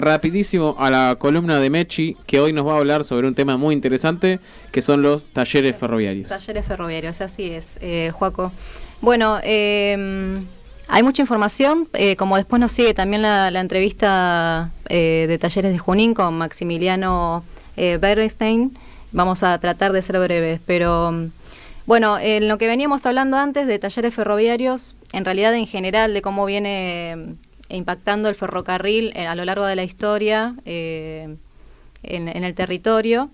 Rapidísimo a la columna de Mechi, que hoy nos va a hablar sobre un tema muy interesante, que son los talleres ferroviarios. Talleres ferroviarios, así es, Joaco. Bueno, hay mucha información, como después nos sigue también la entrevista de Talleres de Junín con Maximiliano Bernstein. Vamos a tratar de ser breves, pero bueno, en lo que veníamos hablando antes de talleres ferroviarios, en realidad en general de cómo viene impactando el ferrocarril a lo largo de la historia en el territorio.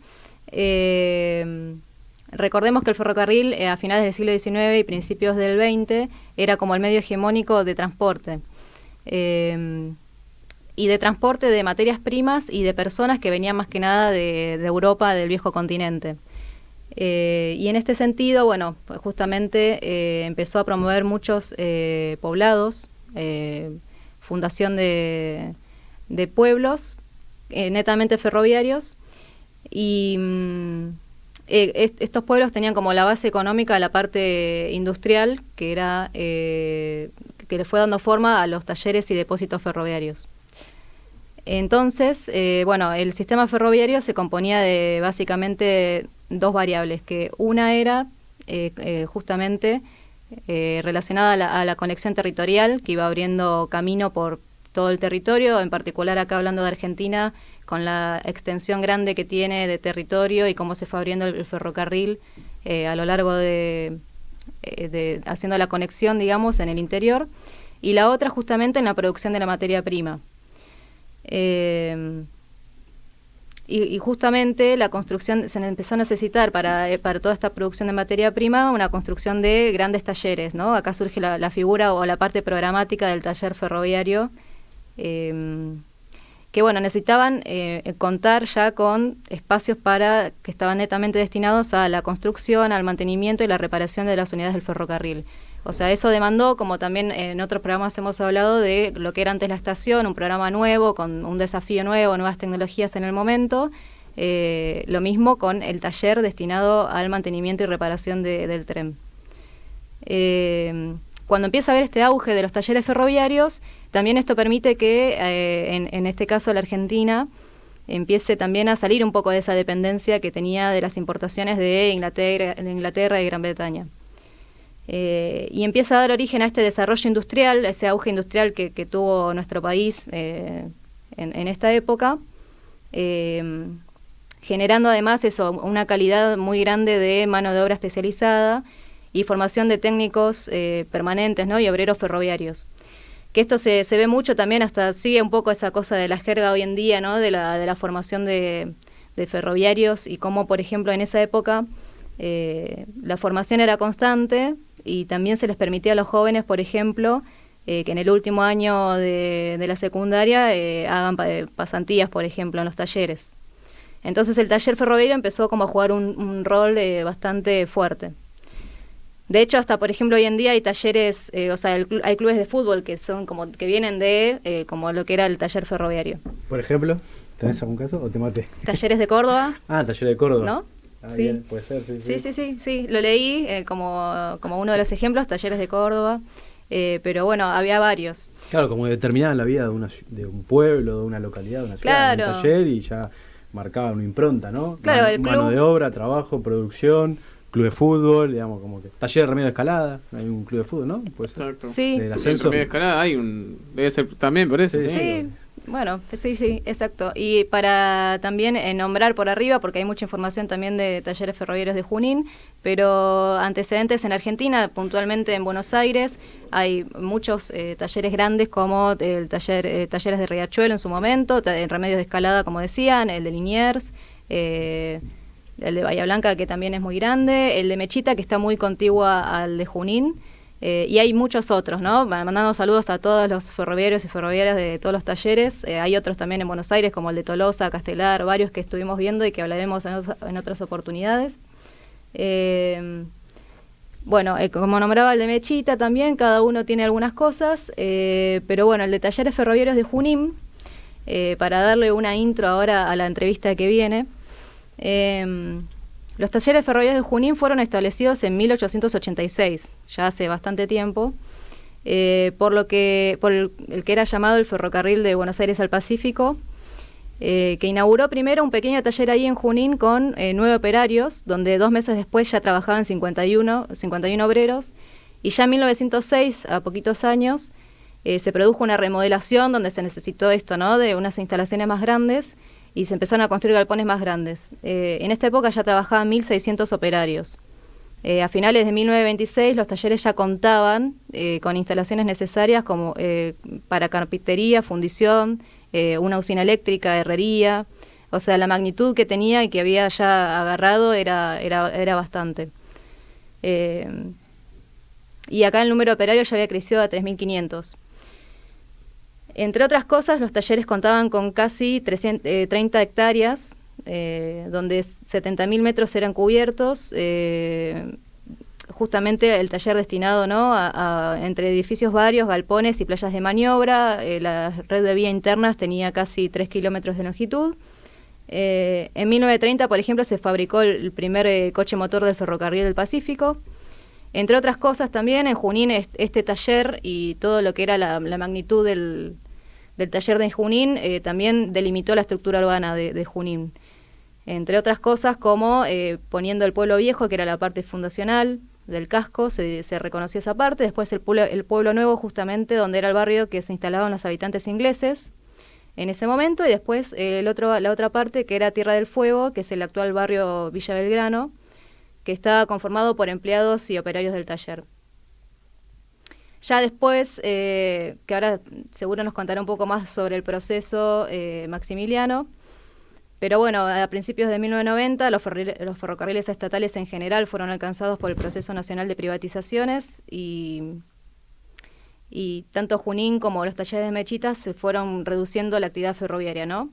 Recordemos que el ferrocarril a finales del siglo XIX y principios del XX era como el medio hegemónico de transporte. Y de transporte de materias primas y de personas que venían más que nada de Europa, del viejo continente. Y en este sentido, bueno, pues justamente empezó a promover muchos poblados, fundación de pueblos netamente ferroviarios, y estos pueblos tenían como la base económica la parte industrial, que era que le fue dando forma a los talleres y depósitos ferroviarios. Entonces, bueno, el sistema ferroviario se componía de básicamente dos variables, que una era justamente relacionada a la conexión territorial, que iba abriendo camino por todo el territorio, en particular acá hablando de Argentina, con la extensión grande que tiene de territorio y cómo se fue abriendo el ferrocarril a lo largo de haciendo la conexión, digamos, en el interior, y la otra justamente en la producción de la materia prima. Y justamente la construcción, se empezó a necesitar para toda esta producción de materia prima una construcción de grandes talleres, ¿no? Acá surge la figura o la parte programática del taller ferroviario, que bueno, necesitaban contar ya con espacios que estaban netamente destinados a la construcción, al mantenimiento y la reparación de las unidades del ferrocarril. O sea, eso demandó, como también en otros programas hemos hablado, de lo que era antes la estación, un programa nuevo, con un desafío nuevo, nuevas tecnologías en el momento. Lo mismo con el taller destinado al mantenimiento y reparación del tren. Cuando empieza a haber este auge de los talleres ferroviarios, también esto permite que, en este caso la Argentina, empiece también a salir un poco de esa dependencia que tenía de las importaciones de Inglaterra y Gran Bretaña. Y empieza a dar origen a este desarrollo industrial, a ese auge industrial que tuvo nuestro país en esta época, generando además una calidad muy grande de mano de obra especializada y formación de técnicos permanentes, ¿no? Y obreros ferroviarios. Que esto se ve mucho también, hasta sigue un poco esa cosa de la jerga hoy en día, ¿no? de la formación de ferroviarios, y cómo, por ejemplo, en esa época la formación era constante, y también se les permitía a los jóvenes, por ejemplo, que en el último año de la secundaria hagan pasantías, por ejemplo, en los talleres. Entonces el taller ferroviario empezó como a jugar un rol bastante fuerte. De hecho, hasta por ejemplo hoy en día hay talleres, o sea, hay clubes de fútbol que son como que vienen de como lo que era el taller ferroviario. Por ejemplo, ¿tenés algún caso o te maté? Talleres de Córdoba. Taller de Córdoba. ¿No? Sí. Bien, puede ser, Sí, lo leí como uno de los ejemplos, Talleres de Córdoba, pero bueno, había varios. Claro, como determinaban la vida de un pueblo, de una localidad, de una ciudad, claro. Un taller, y ya marcaban una impronta, ¿no? Claro, el club, mano de obra, trabajo, producción, club de fútbol, digamos, como que taller de remedio de escalada, hay un club de fútbol, ¿no? Puede ser. Exacto. Sí. Del ascenso. De escalada hay debe ser también, por eso. Sí. Bueno, sí, exacto. Y para también nombrar por arriba, porque hay mucha información también de talleres ferroviarios de Junín, pero antecedentes en Argentina, puntualmente en Buenos Aires, hay muchos talleres grandes, como el talleres de Riachuelo en su momento, en remedios de escalada, como decían, el de Liniers, el de Bahía Blanca, que también es muy grande, el de Mechita, que está muy contigua al de Junín. Y hay muchos otros, ¿no? Mandando saludos a todos los ferroviarios y ferroviarias de todos los talleres. Hay otros también en Buenos Aires, como el de Tolosa, Castelar, varios que estuvimos viendo y que hablaremos en otras oportunidades. Bueno, como nombraba el de Mechita también, cada uno tiene algunas cosas, pero bueno, el de Talleres Ferroviarios de Junín, para darle una intro ahora a la entrevista que viene. Los talleres ferroviarios de Junín fueron establecidos en 1886, ya hace bastante tiempo, por el que era llamado el ferrocarril de Buenos Aires al Pacífico, que inauguró primero un pequeño taller ahí en Junín con 9 operarios, donde 2 meses después ya trabajaban 51 obreros, y ya en 1906, a poquitos años, se produjo una remodelación donde se necesitó esto, ¿no?, de unas instalaciones más grandes, y se empezaron a construir galpones más grandes. En esta época ya trabajaban 1.600 operarios. A finales de 1926 los talleres ya contaban con instalaciones necesarias como para carpintería, fundición, una usina eléctrica, herrería. O sea, la magnitud que tenía y que había ya agarrado era bastante. Y acá el número de operarios ya había crecido a 3.500. Entre otras cosas, los talleres contaban con casi 30 hectáreas, donde 70.000 metros eran cubiertos, justamente el taller destinado, ¿no?, a entre edificios varios, galpones y playas de maniobra. La red de vía internas tenía casi 3 kilómetros de longitud. En 1930, por ejemplo, se fabricó el primer coche motor del ferrocarril del Pacífico. Entre otras cosas también, en Junín este taller y todo lo que era la magnitud del taller de Junín también delimitó la estructura urbana de Junín. Entre otras cosas como poniendo el pueblo viejo, que era la parte fundacional del casco, se reconoció esa parte. Después el pueblo nuevo, justamente donde era el barrio que se instalaban los habitantes ingleses en ese momento, y después la otra parte que era Tierra del Fuego, que es el actual barrio Villa Belgrano, que estaba conformado por empleados y operarios del taller. Ya después, que ahora seguro nos contará un poco más sobre el proceso Maximiliano, pero bueno, a principios de 1990 los ferrocarriles estatales en general fueron alcanzados por el proceso nacional de privatizaciones y tanto Junín como los talleres de Mechitas se fueron reduciendo la actividad ferroviaria, ¿no?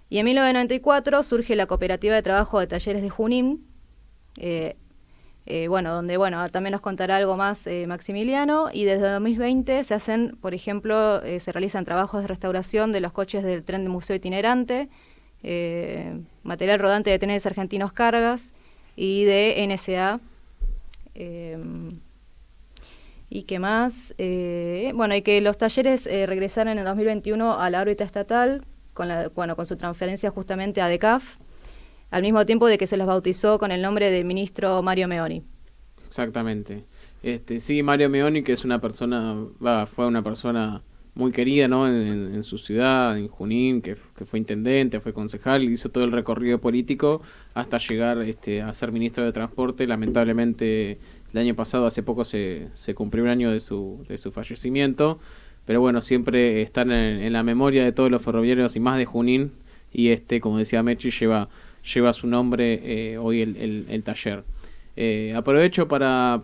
Y en 1994 surge la Cooperativa de Trabajo de Talleres de Junín, donde también nos contará algo más Maximiliano, y desde 2020 se hacen, por ejemplo, se realizan trabajos de restauración de los coches del tren de museo itinerante, material rodante de trenes argentinos cargas y de NSA. ¿Y qué más? Y que los talleres regresaron en 2021 a la órbita estatal con su transferencia justamente a DECAF, al mismo tiempo de que se los bautizó con el nombre del ministro Mario Meoni. Exactamente. Sí, Mario Meoni, que es fue una persona muy querida, ¿no?, en su ciudad, en Junín, que fue intendente, fue concejal, hizo todo el recorrido político hasta llegar a ser ministro de Transporte. Lamentablemente el año pasado, hace poco, se cumplió un año de su fallecimiento, pero bueno, siempre están en la memoria de todos los ferroviarios y más de Junín, y como decía Mechi, lleva su nombre hoy el taller. Aprovecho para